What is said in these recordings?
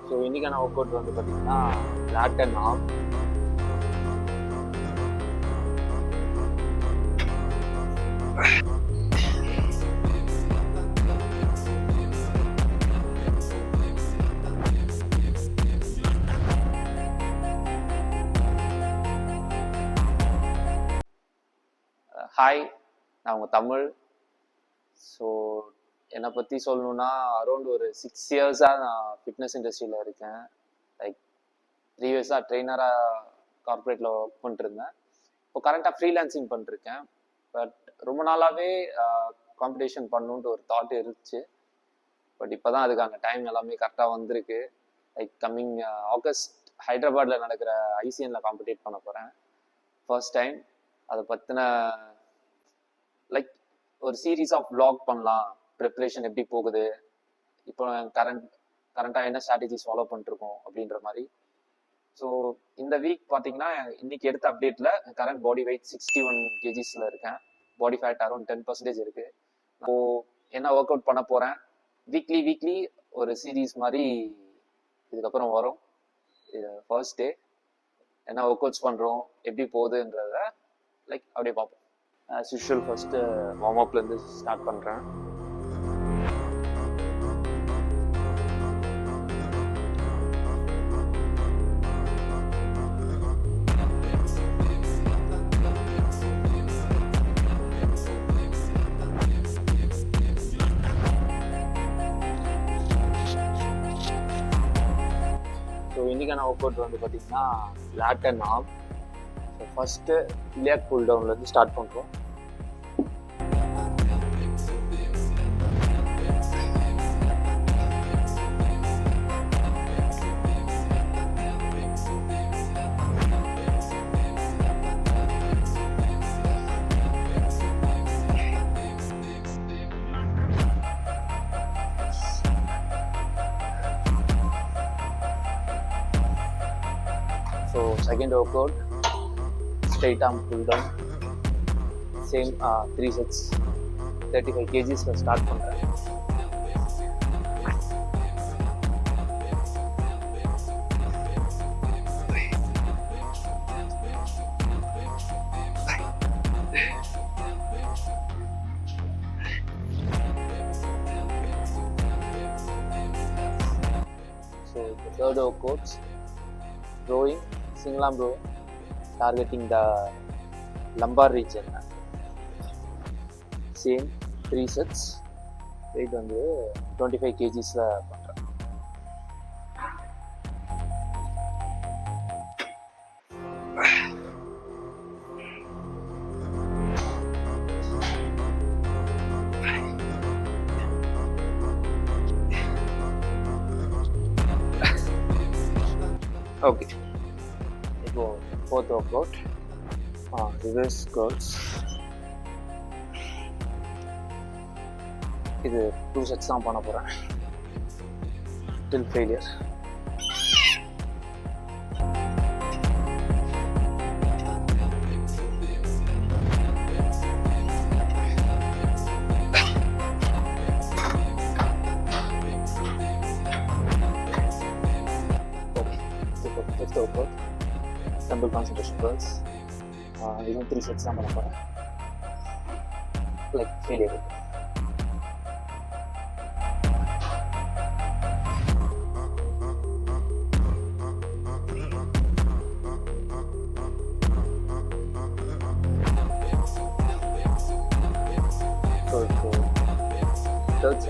So இன்றைக்கான work out வந்து பார்த்தீங்கன்னா லேட் அண்ட் ஆர்ம். ஹாய், நான் உங்கள் தமிழ். ஸோ என்னை பற்றி சொல்லணுன்னா அரௌண்ட் ஒரு 6 இயர்ஸாக நான் ஃபிட்னஸ் இண்டஸ்ட்ரியில் இருக்கேன். லைக் 3 இயர்ஸாக ட்ரெயினராக கார்பரேட்டில் ஒர்க் பண்ணிட்டுருந்தேன். இப்போ கரண்ட்டாக ஃப்ரீலான்சிங் பண்ணிருக்கேன். பட் ரொம்ப நாளாகவே காம்படிஷன் பண்ணணுன்ட்டு ஒரு தாட் இருந்துச்சு. பட் இப்போ தான் அதுக்கான டைம் எல்லாமே கரெக்டாக வந்திருக்கு. லைக் கம்மிங் ஆகஸ்ட் ஹைதராபாத்தில் நடக்கிற ஐசிஎனில் காம்படிட் பண்ண போகிறேன். ஃபர்ஸ்ட் டைம் அதை பற்றின லைக் ஒரு சீரீஸ் ஆஃப் vlog பண்ணலாம். ப்ரிப்ரேஷன் எப்படி போகுது, இப்போ கரண்ட்டாக என்ன ஸ்ட்ராட்டஜிஸ் ஃபாலோ பண்ணிருக்கோம் அப்படின்ற மாதிரி. ஸோ இந்த வீக் பார்த்தீங்கன்னா இன்னைக்கு எடுத்த அப்டேட்டில் கரண்ட் பாடி வெயிட் 61 kgsல இருக்கேன். பாடி ஃபேட் அரௌண்ட் 10% இருக்குது. ஸோ என்ன ஒர்க் அவுட் பண்ண போகிறேன், வீக்லி ஒரு சீரீஸ் மாதிரி இதுக்கப்புறம் வரும். ஃபர்ஸ்ட் டே என்ன ஒர்க் அவுட்ஸ் பண்ணுறோம், எப்படி போகுதுன்றத லைக் அப்படியே பார்ப்போம். ஆஸ் யூஷுவல் ஃபர்ஸ்ட்டு வார்ம் அப்லேருந்து ஸ்டார்ட் பண்ணுறேன். ஸோ இன்றைக்கான ஒர்க் அவுட் வந்து பார்த்தீங்கன்னா lat and arm. So first iliac pull டவுன்லேருந்து ஸ்டார்ட் பண்ணுறோம். So second work out straight arm pull down, same 3 sets 35 kgs start பண்ணுறேன். So third work out rowing, single arm rowing, targeting the lumbar region. Same 3 sets, weight வந்து 25 kgsல பண்ணுறேன். Okay, இப்போ fourth workout reverse curls. இது 2 sets தான் பண்ண போகிறேன் till failure. Fifth workout dumbbell concentration curls. இதுவும் 3 sets தான் பண்ண போகிறேன் லைக் ஃபெயிலியர். ஸோ இப்போ தேர்ட்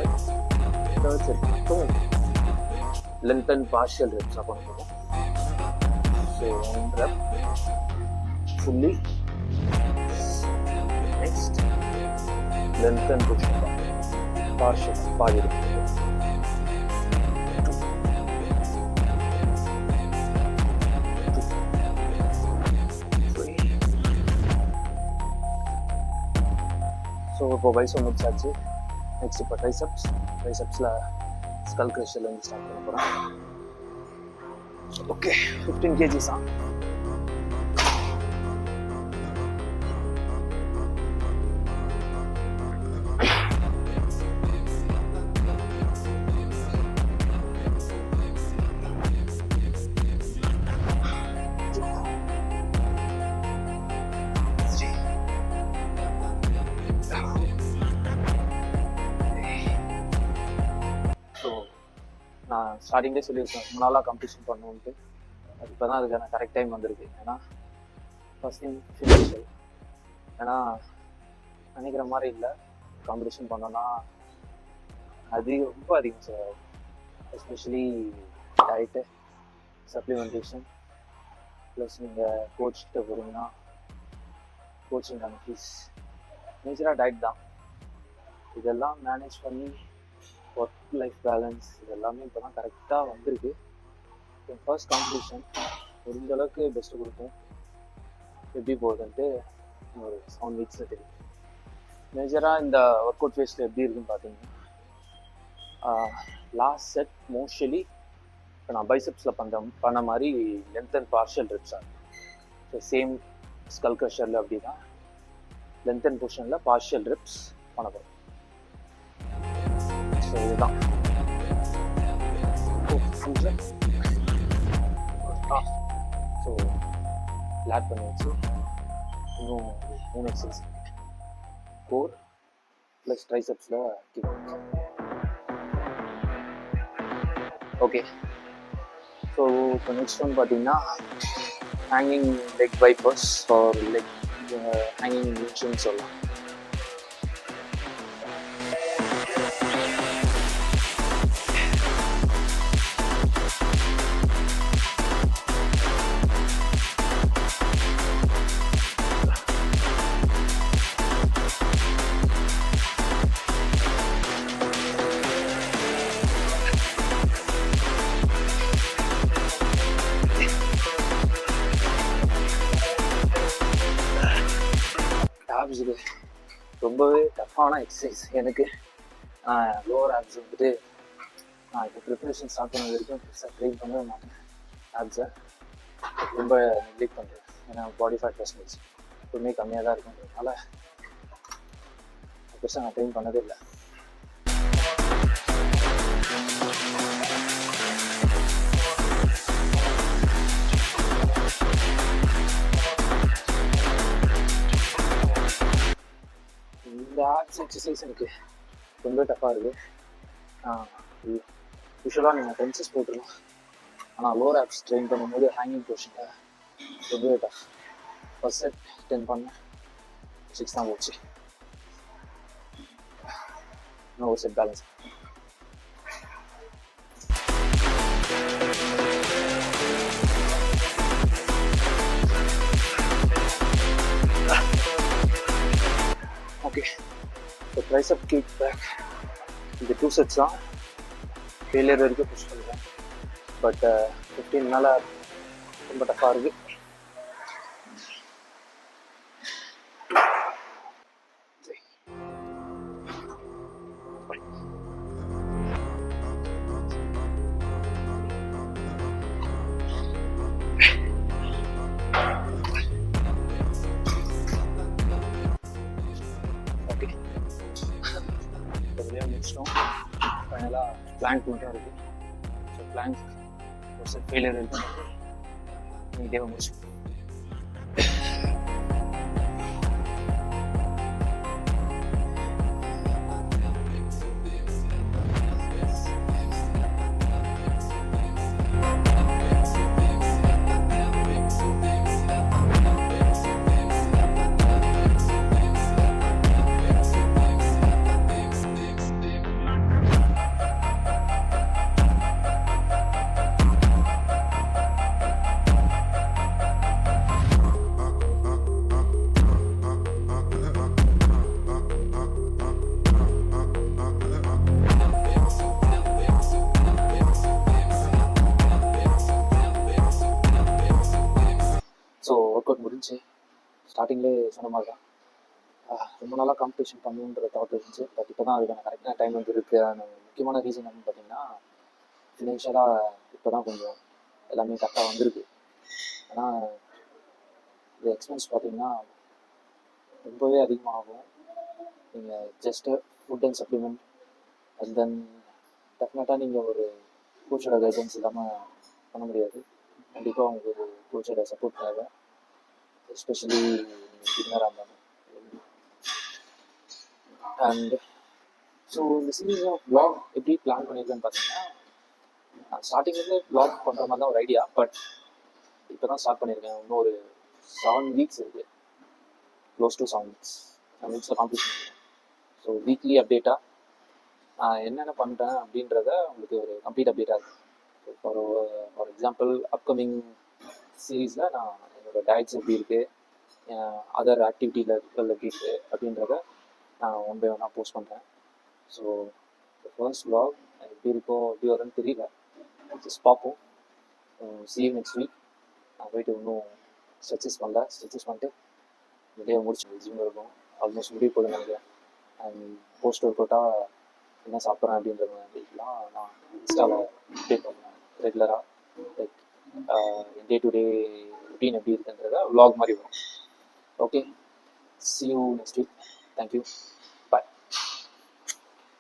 செட் மட்டும் லென்த் அண்ட் பார்ஷியல் ரெப்ஸாக பண்ண போகிறோம். So 1 rep fully, next length and push partial பாதி. ஸோ இப்போ பைசப் முடிச்சாச்சு. நெக்ஸ்ட் இப்போ ட்ரைசப்ஸில் ஸ்கல் க்ரஷர்லேருந்து ஸ்டார்ட் பண்ண போகிறேன். ஓகே, 15 kgs தான். நான் ஸ்டார்டிங்லேயே சொல்லியிருக்கேன் ரொம்ப நாளாக காம்படிஷன் பண்ணுவோன்ட்டு. அது இப்போ தான் அதுக்கான கரெக்ட் டைம் வந்திருக்கு. ஏன்னா ஃபர்ஸ்ட் திங் ஃபினான்ஷியல். ஏன்னா நினைக்கிற மாதிரி இல்லை, காம்படிஷன் பண்ணோன்னா ரொம்ப அதிகம் sir. Especially diet, supplementation, plus நீங்கள் கோச்சிட்ட போகிறீங்கன்னா கோச்சிங்கான ஃபீஸ், மேஜராக டயட் தான். இதெல்லாம் மேனேஜ் பண்ணி ஒர்க் லைஃப் பேலன்ஸ் இதெல்லாமே இப்போ தான் கரெக்டாக வந்திருக்கு. ஃபர்ஸ்ட் காம்படிஷன் முடிஞ்ச அளவுக்கு பெஸ்ட்டு கொடுப்போம். எப்படி போகுதுன்ட்டு ஒரு 7 வீக்ஸில் தெரியும். மேஜராக இந்த ஒர்க் அவுட் ஃபேஸில் எப்படி இருக்குன்னு பார்த்தீங்கன்னா, லாஸ்ட் செட் மோஸ்ட்லி இப்போ நான் பைசெப்ஸில் பண்ண மாதிரி லென்த் அண்ட் பார்ஷியல் ரிப்ஸ் ஆகும். ஸோ சேம் ஸ்கல் க்ரஷரில் அப்படி தான் லென்த் அண்ட் பொசிஷனில் பார்ஷியல் ரிப்ஸ் பண்ண போகிறோம். ஸோ இதுதான் ஸோ லேட் பண்ணி வச்சு இன்னும் 3 எக்ஸசைஸ் கோர் ப்ளஸ் ட்ரைசெப்ஸில் கிக். ஓகே, ஸோ இப்போ நெக்ஸ்ட் ஒன் பார்த்தீங்கன்னா hanging leg wipers or leg hanging மிஷின்னு சொல்லலாம். இது ரொம்பவே டஃப்பான எக்ஸசைஸ் எனக்கு. லோவர் ஆப்ஸ் வந்துட்டு நான் இப்போ ப்ரிப்பரேஷன் ஸ்டார்ட் பண்ணது வரைக்கும் ட்ரெயின் பண்ணவே மாட்டேன். ஆப்ஸை ரொம்ப நெக்லெக்ட் பண்ணுறேன். ஏன்னா பாடி ஃபேட் பர்சன்டேஜ் எப்பவுமே கம்மியாக தான் இருக்குன்றதுனால பெருசாக நான் ட்ரெயின் பண்ணதே இல்லை. இந்த ஆப்ஸ் எக்ஸசைஸ் எனக்கு ரொம்ப டஃப்பாக இருக்குது. யூஸ்வலாக நீங்கள் டென்சஸ் போட்டுருலாம், ஆனால் லோவர் ஆப்ஸ் ட்ரெயின் பண்ணும்போது ஹேங்கிங் பொசிஷனில் ரொம்பவே டஃப். ஃபர்ஸ்ட் செட் 10 பண்ணேன், 6 தான் போச்சு. இன்னும் ஒரு செட் பேலன்ஸ். ஓகே, இப்போ ட்ரைசெப் கிக் பேக் இந்த 2 செட்ஸ் தான் ஃபெயிலியர் வரைக்கும் புஷ் பண்ணுறேன். பட் 15 மேலே ரொம்ப டஃப்பாக இருக்குது. முடிச்சிட்டோம். ஃபைனலாக பிளாங்க் மட்டும் இருக்குது. ஸோ பிளாங்க் ஒரு செட் ஃபெயிலியர் இருக்குது. நீட்டாக முடிச்சு. ஸோ ஒர்க் அவுட் முடிஞ்சு ஸ்டார்டிங்லேயே சொன்ன மாதிரி தான் ரொம்ப நாளாக காம்படிஷன் பண்ணுன்ற தாட் இருந்துச்சு. பட் இப்போ தான் அதுக்கான கரெக்டான டைம் வந்து இருக்குது. முக்கியமான ரீசன் என்னன்னு பார்த்தீங்கன்னா, ஃபினான்ஷியலாக இப்போ தான் கொஞ்சம் எல்லாமே கரெக்டாக வந்திருக்கு. ஏன்னா இது எக்ஸ்பென்ஸ் பார்த்தீங்கன்னா ரொம்பவே அதிகமாகும். நீங்கள் just food and supplement and then டெஃபினட்டாக நீங்கள் ஒரு கோச்சோட கைடன்ஸ் இல்லாமல் பண்ண முடியாது. கண்டிப்பாக உங்களுக்கு கோச்சோட சப்போர்ட் தேவை, எஸ்பெஷலி பிகினராக இருந்தாலும். அண்ட் ஸோ இந்த சீரீஸ் ஆஃப் vlog எப்படி பிளான் பண்ணியிருக்கேன்னு பார்த்தீங்கன்னா, ஸ்டார்டிங்லேருந்து vlog பண்ணுற மாதிரி தான் ஒரு ஐடியா, பட் இப்போ தான் ஸ்டார்ட் பண்ணியிருக்கேன். இன்னும் ஒரு 7 வீக்ஸ் இருக்குது, க்ளோஸ் டு 7 வீக்ஸ். 7 வீக்ஸில் கம்ப்ளீட் பண்ணிடுவேன். ஸோ வீக்லி அப்டேட்டாக நான் என்னென்ன பண்ணுறேன் அப்படின்றத உங்களுக்கு ஒரு கம்ப்ளீட் அப்டேட்டாக இருக்குது. ஃபார் எக்ஸாம்பிள் அப்கமிங் சீரீஸில் நான் என்னோடய டயட்ஸ் எப்படி இருக்குது, அதர் ஆக்டிவிட்டியில் எப்படி இருக்குது அப்படின்றத நான் ஒன் பை ஒன்னாக போஸ்ட் பண்ணுறேன். ஸோ ஃபர்ஸ்ட் vlog எப்படி இருக்கும் எப்படி வரும்னு தெரியல, ஜஸ்ட் பார்ப்போம். see you next week. நான் போயிட்டு இன்னும் ஸ்ட்ரெச்சஸ் பண்ணிட்டு வெளியே முடிச்சு ஜிம் இருக்கும், ஆல்மோஸ்ட் முடிவு போதும் நினைக்கிறேன். அண்ட் போஸ்ட் ஒர்க் அவுட்டாக என்ன சாப்பிட்றேன் அப்படின்ற மாதிரிலாம் நான் இன்ஸ்டாவில் அப்டேட் பண்ணுவேன் ரெகுலராக. Like day to day routine எப்படி இருக்குன்றத vlog மாதிரி வரும். Okay, see you next week. Thank you.